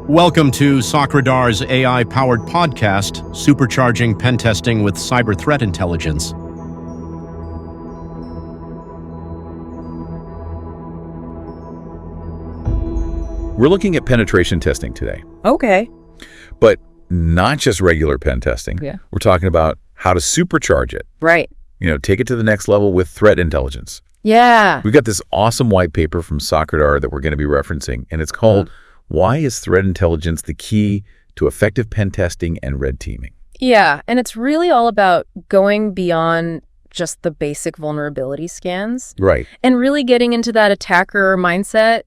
Welcome to SOCRadar's AI-powered podcast, Supercharging Pentesting with Cyber Threat Intelligence. We're looking at penetration testing today. Okay. But not just regular pen testing. Yeah. We're talking about how to supercharge it. Right. Take it to the next level with threat intelligence. Yeah. We've got this awesome white paper from SOCRadar that we're going to be referencing, and it's called Why is Threat Intelligence the Key to Effective Pen Testing and Red Teaming? Yeah, and it's really all about going beyond just the basic vulnerability scans. Right. And really getting into that attacker mindset,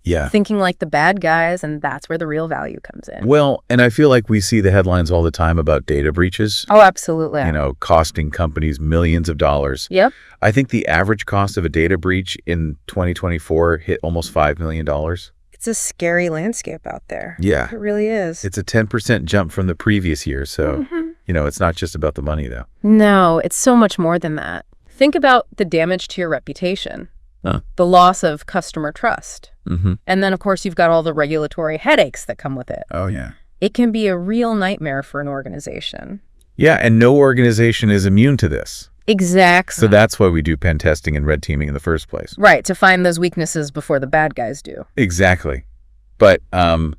Yeah. thinking like the bad guys, and that's where the real value comes in. Well, and I feel like we see the headlines all the time about data breaches. Oh, absolutely. Costing companies millions of dollars. Yep. I think the average cost of a data breach in 2024 hit almost $5 million. It's a scary landscape out there. Yeah. It really is. It's a 10% jump from the previous year. So, it's not just about the money, though. No, it's so much more than that. Think about the damage to your reputation, Huh. the loss of customer trust. Mm-hmm. And then, of course, you've got all the regulatory headaches that come with it. Oh, yeah. It can be a real nightmare for an organization. Yeah, and no organization is immune to this. Exactly. So that's why we do pen testing and red teaming in the first place. Right, to find those weaknesses before the bad guys do. Exactly. But I'm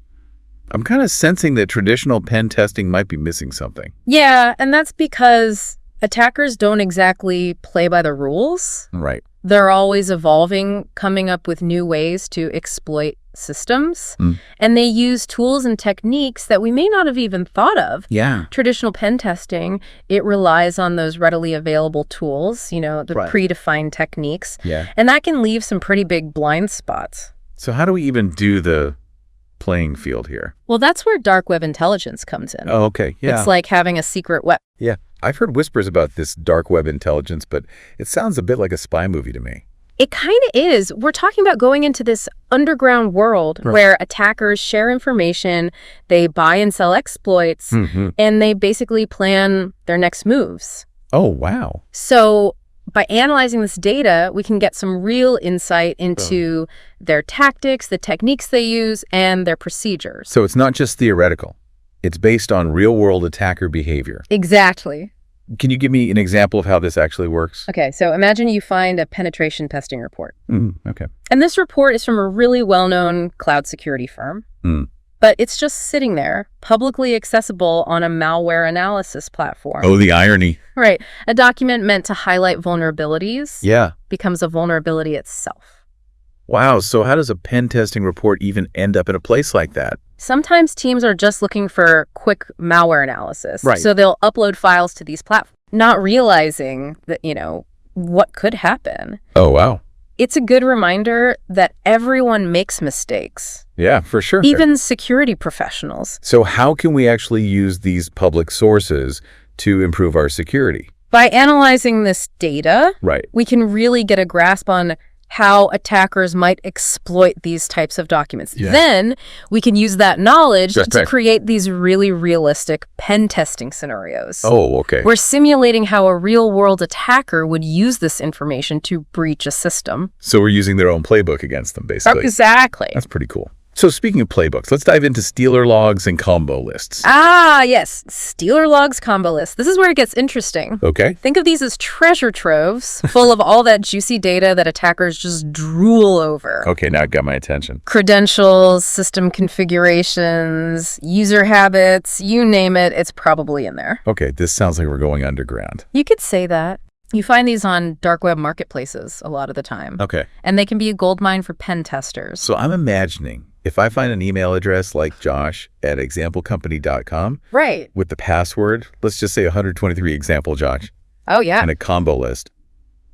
kind of sensing that traditional pen testing might be missing something. Yeah, and that's because attackers don't exactly play by the rules. Right. They're always evolving, coming up with new ways to exploit systems. And they use tools and techniques that we may not have even thought of. Yeah. Traditional pen testing, it relies on those readily available tools, the Right. predefined techniques. Yeah. And that can leave some pretty big blind spots. So how do we even do the playing field here? Well, that's where dark web intelligence comes in. Oh, okay. Yeah. It's like having a secret web. Yeah. I've heard whispers about this dark web intelligence, but it sounds a bit like a spy movie to me. It kind of is. We're talking about going into this underground world where attackers share information, they buy and sell exploits, and they basically plan their next moves. Oh, wow. So by analyzing this data, we can get some real insight into their tactics, the techniques they use, and their procedures. So it's not just theoretical. It's based on real-world attacker behavior. Exactly. Can you give me an example of how this actually works? Okay, so imagine you find a penetration testing report. Okay. And this report is from a really well-known cloud security firm. But it's just sitting there, publicly accessible on a malware analysis platform. Oh, the irony. Right. A document meant to highlight vulnerabilities becomes a vulnerability itself. Wow. So how does a pen testing report even end up in a place like that? Sometimes teams are just looking for quick malware analysis. Right. So they'll upload files to these platforms, not realizing that, what could happen. Oh, wow. It's a good reminder that everyone makes mistakes. Yeah, for sure. Even security professionals. So how can we actually use these public sources to improve our security? By analyzing this data, Right. we can really get a grasp on how attackers might exploit these types of documents. Yeah. Then we can use that knowledge Just to right. create these really realistic pen testing scenarios. Oh, okay. We're simulating how a real-world attacker would use this information to breach a system. So we're using their own playbook against them, basically. Exactly. That's pretty cool. So speaking of playbooks, let's dive into Stealer logs and combo lists. Ah, yes. Stealer logs combo list. This is where it gets interesting. Okay. Think of these as treasure troves full of all that juicy data that attackers just drool over. Okay, now it got my attention. Credentials, system configurations, user habits, you name it, it's probably in there. Okay, this sounds like we're going underground. You could say that. You find these on dark web marketplaces a lot of the time. Okay. And they can be a goldmine for pen testers. So I'm imagining if I find an email address like josh@examplecompany.com Right. with the password, let's just say 123 example Josh, Oh, yeah. and a combo list,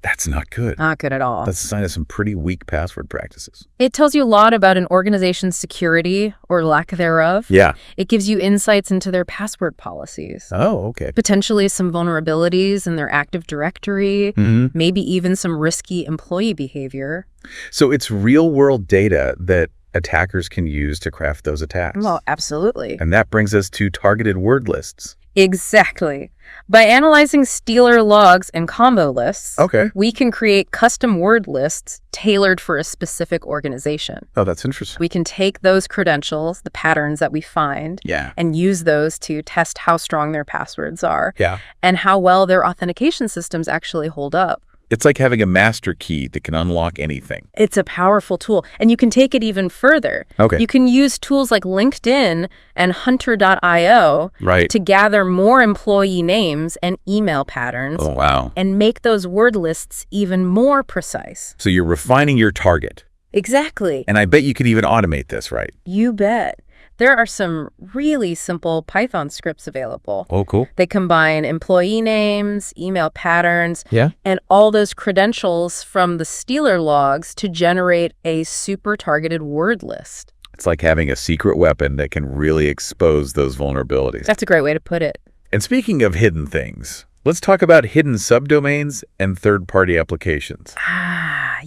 that's not good. Not good at all. That's a sign of some pretty weak password practices. It tells you a lot about an organization's security or lack thereof. Yeah. It gives you insights into their password policies. Oh, okay. Potentially some vulnerabilities in their Active Directory, maybe even some risky employee behavior. So it's real-world data that attackers can use to craft those attacks. Well, absolutely. And that brings us to targeted word lists. Exactly. By analyzing stealer logs and combo lists, Okay. we can create custom word lists tailored for a specific organization. Oh, that's interesting. We can take those credentials, the patterns that we find, Yeah. and use those to test how strong their passwords are Yeah. and how well their authentication systems actually hold up. It's like having a master key that can unlock anything. It's a powerful tool, and you can take it even further. Okay. You can use tools like LinkedIn and Hunter.io Right. to gather more employee names and email patterns Oh, wow. and make those word lists even more precise. So you're refining your target. Exactly. And I bet you could even automate this, right? You bet. There are some really simple Python scripts available. Oh, cool. They combine employee names, email patterns, Yeah. and all those credentials from the stealer logs to generate a super targeted word list. It's like having a secret weapon that can really expose those vulnerabilities. That's a great way to put it. And speaking of hidden things, let's talk about hidden subdomains and third-party applications.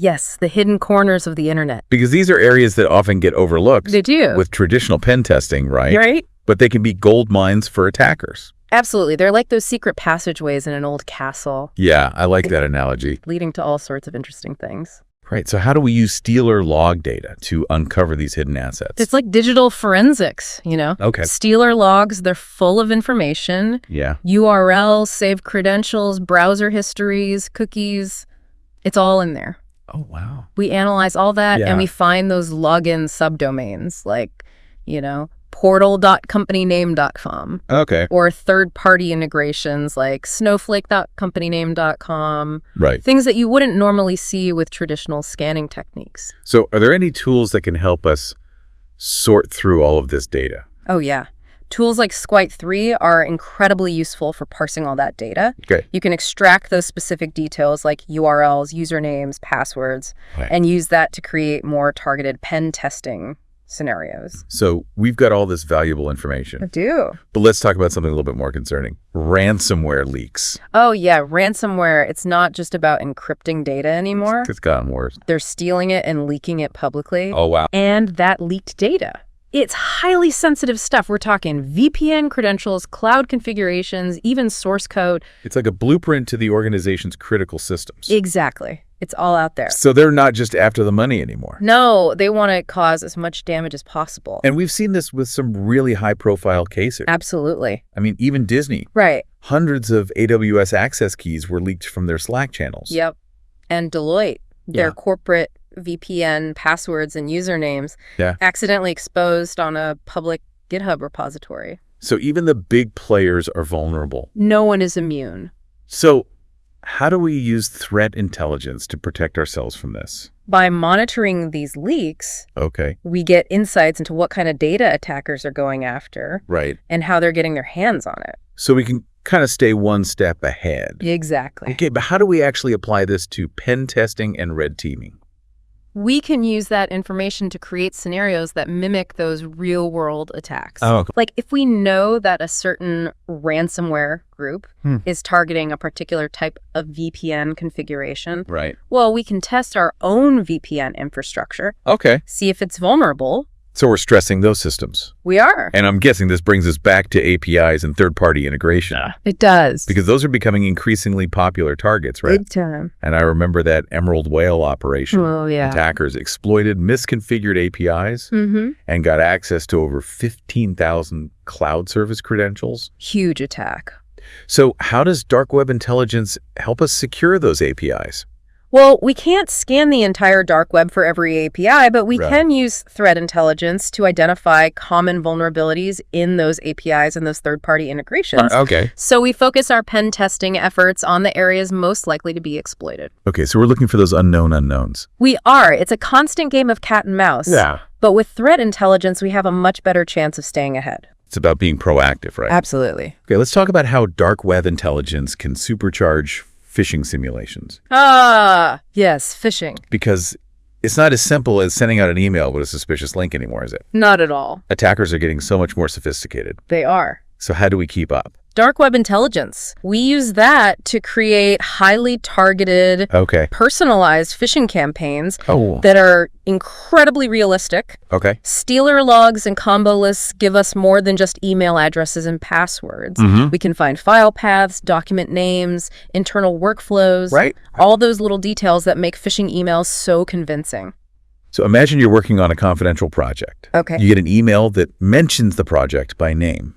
Yes, the hidden corners of the internet. Because these are areas that often get overlooked They do. with traditional pen testing, right? Right? But they can be gold mines for attackers. Absolutely. They're like those secret passageways in an old castle, Yeah, I like that analogy. leading to all sorts of interesting things. Right, so how do we use stealer log data to uncover these hidden assets? It's like digital forensics, you know? Okay. Stealer logs, they're full of information. Yeah. URLs, saved credentials, browser histories, cookies. It's all in there. Oh, wow. We analyze all that Yeah. and we find those login subdomains like, you know, portal.companyname.com Okay. or third-party integrations like snowflake.companyname.com, Right. things that you wouldn't normally see with traditional scanning techniques. So are there any tools that can help us sort through all of this data? Oh, yeah. Tools like Squite3 are incredibly useful for parsing all that data. Okay. You can extract those specific details like URLs, usernames, passwords, Right. and use that to create more targeted pen testing scenarios. So we've got all this valuable information, Do. but let's talk about something a little bit more concerning. Ransomware leaks. Oh, yeah. Ransomware, it's not just about encrypting data anymore. It's gotten worse. They're stealing it and leaking it publicly. Oh, wow. And that leaked data. It's highly sensitive stuff. We're talking VPN credentials, cloud configurations, even source code. It's like a blueprint to the organization's critical systems. Exactly. It's all out there. So they're not just after the money anymore. No, they want to cause as much damage as possible. And we've seen this with some really high-profile cases. Absolutely. I mean, even Disney. Right. Hundreds of AWS access keys were leaked from their Slack channels. Yep. And Deloitte, their Yeah. corporate VPN passwords and usernames Yeah. accidentally exposed on a public GitHub repository. So even the big players are vulnerable. No one is immune. So how do we use threat intelligence to protect ourselves from this? By monitoring these leaks, Okay. we get insights into what kind of data attackers are going after Right. and how they're getting their hands on it. So we can kind of stay one step ahead. Exactly. Okay, but how do we actually apply this to pen testing and red teaming? We can use that information to create scenarios that mimic those real-world attacks. Oh, okay. Like if we know that a certain ransomware group is targeting a particular type of VPN configuration, Right. well, we can test our own VPN infrastructure, Okay. see if it's vulnerable. So we're stressing those systems. We are. And I'm guessing this brings us back to APIs and third-party integration. It does. Because those are becoming increasingly popular targets, right? Big time. And I remember that Emerald Whale operation. Oh, yeah. Attackers exploited misconfigured APIs Mm-hmm. and got access to over 15,000 cloud service credentials. Huge attack. So how does dark web intelligence help us secure those APIs? Well, we can't scan the entire dark web for every API, but we Right. can use threat intelligence to identify common vulnerabilities in those APIs and those third-party integrations. Okay. So we focus our pen testing efforts on the areas most likely to be exploited. Okay, so we're looking for those unknown unknowns. We are. It's a constant game of cat and mouse. But with threat intelligence, we have a much better chance of staying ahead. It's about being proactive, right? Absolutely. Okay, let's talk about how dark web intelligence can supercharge phishing simulations. Ah, yes, phishing. Because it's not as simple as sending out an email with a suspicious link anymore, is it? Not at all. Attackers are getting so much more sophisticated. They are. So how do we keep up? Dark web intelligence. We use that to create highly targeted, personalized phishing campaigns that are incredibly realistic. Stealer logs and combo lists give us more than just email addresses and passwords. We can find file paths, document names, internal workflows, all those little details that make phishing emails so convincing. So imagine you're working on a confidential project. You get an email that mentions the project by name.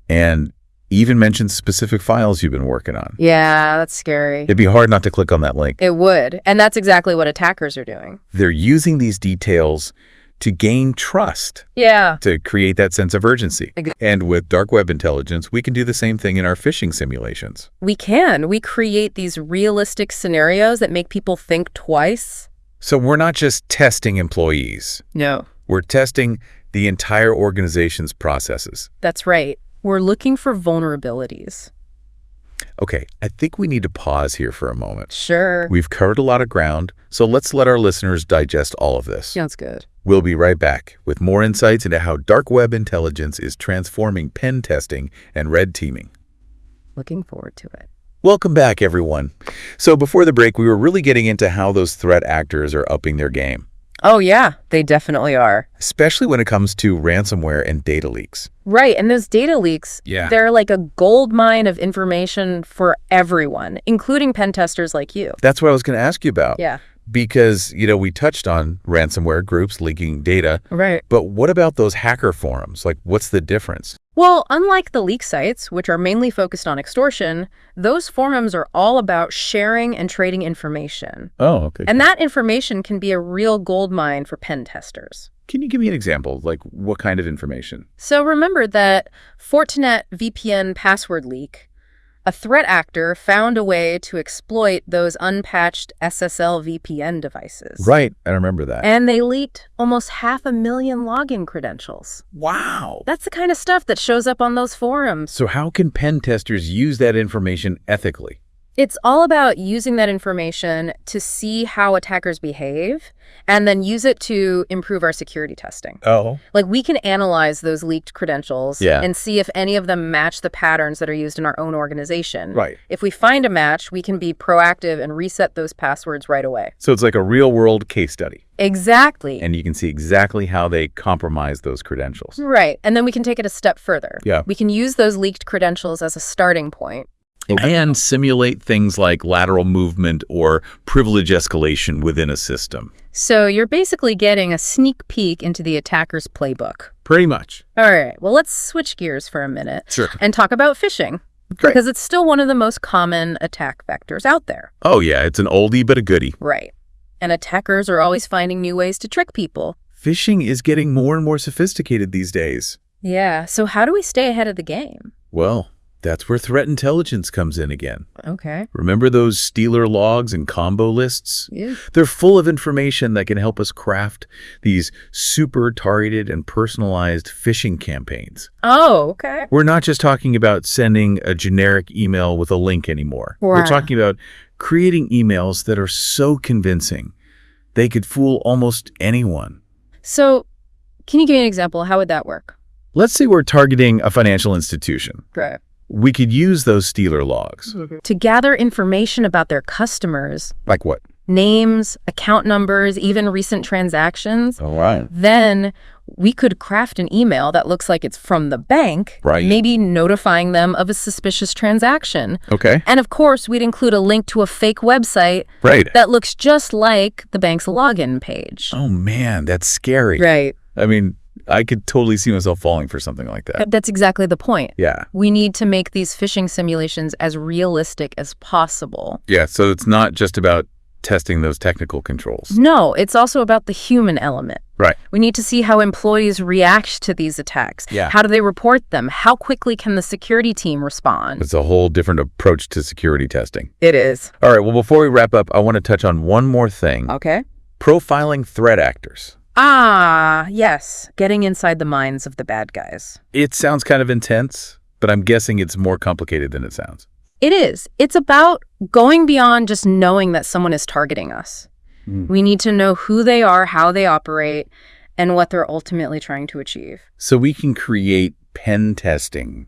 And even mentions specific files you've been working on. Yeah, that's scary. It'd be hard not to click on that link. It would. And that's exactly what attackers are doing. They're using these details to gain trust. To create that sense of urgency. And with dark web intelligence, we can do the same thing in our phishing simulations. We can. We create these realistic scenarios that make people think twice. So we're not just testing employees. No. We're testing the entire organization's processes. That's right. We're looking for vulnerabilities. Okay, I think we need to pause here for a moment. Sure. We've covered a lot of ground, so let's let our listeners digest all of this. Sounds good. We'll be right back with more insights into how dark web intelligence is transforming pen testing and red teaming. Looking forward to it. Welcome back, everyone. So before the break, we were really getting into how those threat actors are upping their game. Oh, yeah, they definitely are. Especially when it comes to ransomware and data leaks. Right, and those data leaks, they're like a gold mine of information for everyone, including pen testers like you. That's what I was going to ask you about. Yeah. Because, we touched on ransomware groups leaking data. Right. But what about those hacker forums? Like, what's the difference? Well, unlike the leak sites, which are mainly focused on extortion, those forums are all about sharing and trading information. Oh, okay. And that information can be a real gold mine for pen testers. Can you give me an example? Like, what kind of information? So remember that Fortinet VPN password leak. A threat actor found a way to exploit those unpatched SSL VPN devices. Right, I remember that. And they leaked almost 500,000 login credentials. Wow. That's the kind of stuff that shows up on those forums. So how can pen testers use that information ethically? It's all about using that information to see how attackers behave and then use it to improve our security testing. Oh. Like, we can analyze those leaked credentials and see if any of them match the patterns that are used in our own organization. Right. If we find a match, we can be proactive and reset those passwords right away. So it's like a real-world case study. Exactly. And you can see exactly how they compromise those credentials. Right. And then we can take it a step further. Yeah. We can use those leaked credentials as a starting point. And simulate things like lateral movement or privilege escalation within a system. So you're basically getting a sneak peek into the attacker's playbook. Pretty much. All right. Well, let's switch gears for a minute. Sure. And talk about phishing. Great. Because it's still one of the most common attack vectors out there. Oh, yeah. It's an oldie but a goodie. Right. And attackers are always finding new ways to trick people. Phishing is getting more and more sophisticated these days. Yeah. So how do we stay ahead of the game? Well, that's where threat intelligence comes in again. Okay. Remember those stealer logs and combo lists? Yeah. They're full of information that can help us craft these super targeted and personalized phishing campaigns. Oh, okay. We're not just talking about sending a generic email with a link anymore. Wow. We're talking about creating emails that are so convincing they could fool almost anyone. So, can you give me an example? How would that work? Let's say we're targeting a financial institution. Right. We could use those stealer logs. To gather information about their customers. Like what? Names, account numbers, even recent transactions. All right. Then we could craft an email that looks like it's from the bank. Right. Maybe notifying them of a suspicious transaction. Okay. And of course, we'd include a link to a fake website. Right. That looks just like the bank's login page. Oh, man, that's scary. Right. I mean, I could totally see myself falling for something like that. That's exactly the point. Yeah. We need to make these phishing simulations as realistic as possible. Yeah, so it's not just about testing those technical controls. No, it's also about the human element. Right. We need to see how employees react to these attacks. Yeah. How do they report them? How quickly can the security team respond? It's a whole different approach to security testing. It is. All right, well, before we wrap up, I want to touch on one more thing. Okay. Profiling threat actors. Ah, yes. Getting inside the minds of the bad guys. It sounds kind of intense, but I'm guessing it's more complicated than it sounds. It is. It's about going beyond just knowing that someone is targeting us. We need to know who they are, how they operate, and what they're ultimately trying to achieve. So we can create pen testing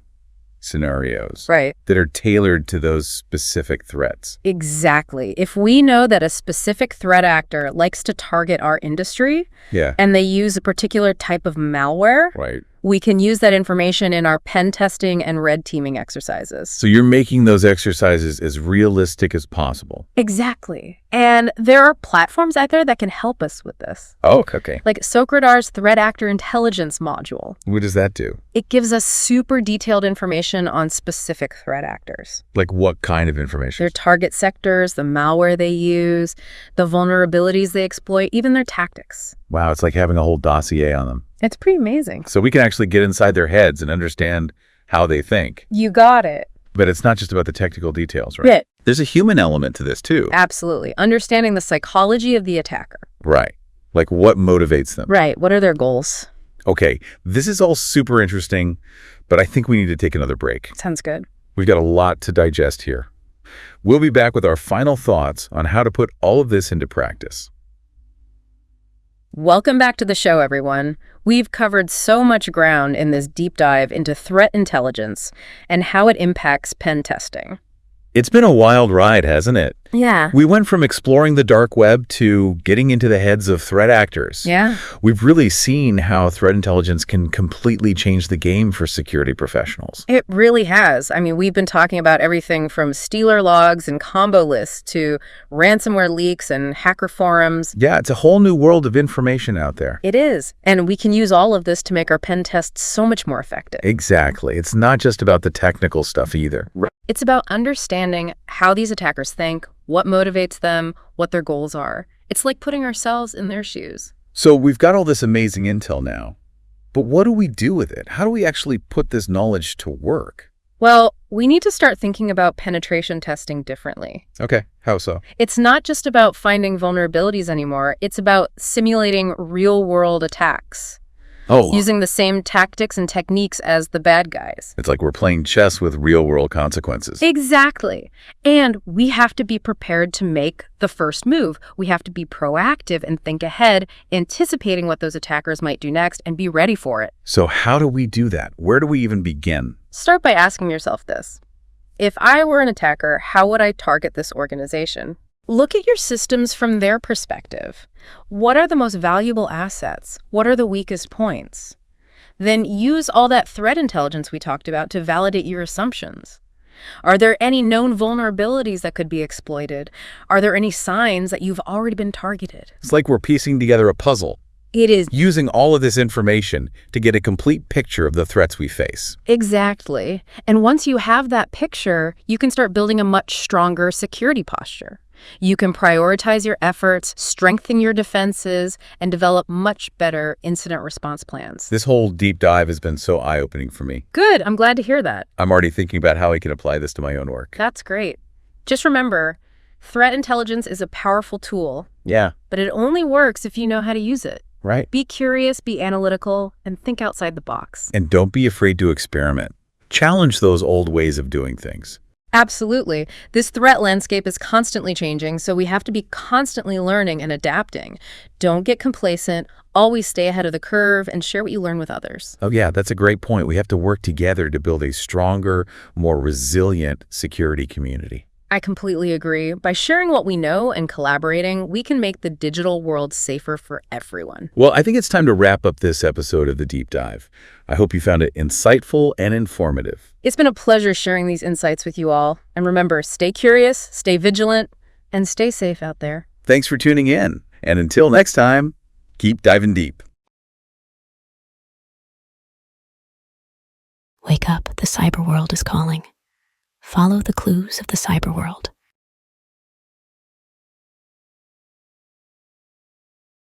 scenarios Right. that are tailored to those specific threats. Exactly. If we know that a specific threat actor likes to target our industry and they use a particular type of malware, we can use that information in our pen testing and red teaming exercises. So you're making those exercises as realistic as possible. Exactly. And there are platforms out there that can help us with this. Oh, okay. Like SOCRadar's Threat Actor Intelligence module. What does that do? It gives us super detailed information on specific threat actors. Like what kind of information? Their target sectors, the malware they use, the vulnerabilities they exploit, even their tactics. Wow, it's like having a whole dossier on them. It's pretty amazing. So we can actually get inside their heads and understand how they think. You got it. But it's not just about the technical details, right? Yeah. There's a human element to this too. Absolutely. Understanding the psychology of the attacker. Right. Like what motivates them. Right. What are their goals? Okay, this is all super interesting, but I think we need to take another break. Sounds good. We've got a lot to digest here. We'll be back with our final thoughts on how to put all of this into practice. Welcome back to the show, everyone. We've covered so much ground in this deep dive into threat intelligence and how it impacts pen testing. It's been a wild ride, hasn't it? Yeah. We went from exploring the dark web to getting into the heads of threat actors. Yeah. We've really seen how threat intelligence can completely change the game for security professionals. It really has. I mean, we've been talking about everything from stealer logs and combo lists to ransomware leaks and hacker forums. Yeah, it's a whole new world of information out there. It is. And we can use all of this to make our pen tests so much more effective. Exactly. It's not just about the technical stuff either. It's about understanding how these attackers think, what motivates them, what their goals are. It's like putting ourselves in their shoes. So we've got all this amazing intel now, but what do we do with it? How do we actually put this knowledge to work? Well, we need to start thinking about penetration testing differently. Okay, how so? It's not just about finding vulnerabilities anymore. It's about simulating real-world attacks. Oh. Using the same tactics and techniques as the bad guys. It's like we're playing chess with real-world consequences. Exactly. And we have to be prepared to make the first move. We have to be proactive and think ahead, anticipating what those attackers might do next and be ready for it. So how do we do that? Where do we even begin? Start by asking yourself this. If I were an attacker, how would I target this organization? Look at your systems from their perspective. What are the most valuable assets? What are the weakest points? Then use all that threat intelligence we talked about to validate your assumptions. Are there any known vulnerabilities that could be exploited? Are there any signs that you've already been targeted? It's like we're piecing together a puzzle. It is. Using all of this information to get a complete picture of the threats we face. Exactly. And once you have that picture, you can start building a much stronger security posture. You can prioritize your efforts, strengthen your defenses, and develop much better incident response plans. This whole deep dive has been so eye-opening for me. Good. I'm glad to hear that. I'm already thinking about how I can apply this to my own work. That's great. Just remember, threat intelligence is a powerful tool. Yeah. But it only works if you know how to use it. Right. Be curious, be analytical, and think outside the box. And don't be afraid to experiment. Challenge those old ways of doing things. Absolutely. This threat landscape is constantly changing, so we have to be constantly learning and adapting. Don't get complacent. Always stay ahead of the curve and share what you learn with others. Oh, yeah, that's a great point. We have to work together to build a stronger, more resilient security community. I completely agree. By sharing what we know and collaborating, we can make the digital world safer for everyone. Well, I think it's time to wrap up this episode of The Deep Dive. I hope you found it insightful and informative. It's been a pleasure sharing these insights with you all. And remember, stay curious, stay vigilant, and stay safe out there. Thanks for tuning in. And until next time, keep diving deep. Wake up, the cyber world is calling. Follow the clues of the cyber world.